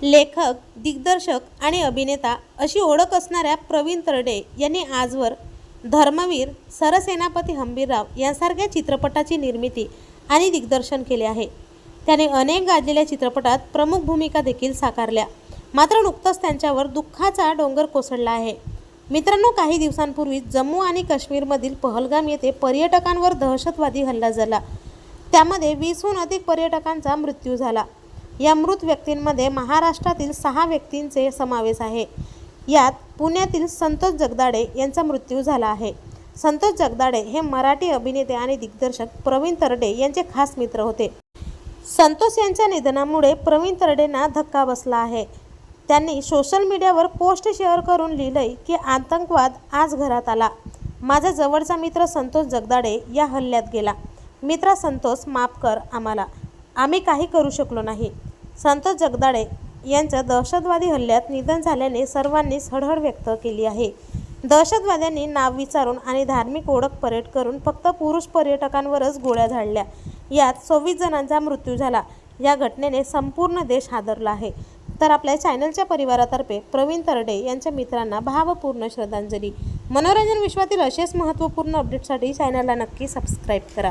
लेखक, दिग्दर्शक आणि अभिनेता अशी ओळख असणाऱ्या प्रवीण तरडे यांनी आजवर धर्मवीर, सरसेनापती हंबीरराव यांसारख्या चित्रपटाची निर्मिती आणि दिग्दर्शन केले आहे. त्याने अनेक गाजलेल्या चित्रपटात प्रमुख भूमिका देखील साकारल्या. मात्र नुकतंच त्यांच्यावर दुःखाचा डोंगर कोसळला आहे. मित्रांनो, काही दिवसांपूर्वी जम्मू आणि काश्मीरमधील पहलगाम येथे पर्यटकांवर दहशतवादी हल्ला झाला. त्यामध्ये 20हून अधिक पर्यटकांचा मृत्यू झाला. या मृत व्यक्तींमध्ये महाराष्ट्रातील 6 व्यक्तींचे समावेश आहे. यात पुण्यातील संतोष जगदाळे यांचा मृत्यू झाला आहे. संतोष जगदाळे हे मराठी अभिनेते आणि दिग्दर्शक प्रवीण तरडे यांचे खास मित्र होते. संतोष यांच्या निधनामुळे प्रवीण तरडेंना धक्का बसला आहे. त्यांनी सोशल मीडियावर पोस्ट शेअर करून लिहिलंय की आतंकवाद आज घरात आला. माझा जवळचा मित्र संतोष जगदाळे या हल्ल्यात गेला. मित्रा संतोष, माफ कर आम्हाला, आम्ही काही करू शकलो नाही. संतोष जगदाळे यांच्या दहशतवादी हल्ल्यात निधन झाल्याने सर्वांनीच हळहळ व्यक्त केली आहे. दहशतवाद्यांनी नाव विचारून आणि धार्मिक ओळख परेड करून फक्त पुरुष पर्यटकांवरच गोळ्या झाडल्या. यात 26 जणांचा मृत्यू झाला. या घटनेने संपूर्ण देश हादरला आहे. तर आपल्या चॅनलच्या परिवारातर्फे प्रवीण तरडे यांच्या मित्रांना भावपूर्ण श्रद्धांजली. मनोरंजन विश्वातील असेच महत्त्वपूर्ण अपडेट्ससाठी चॅनलला नक्की सबस्क्राईब करा.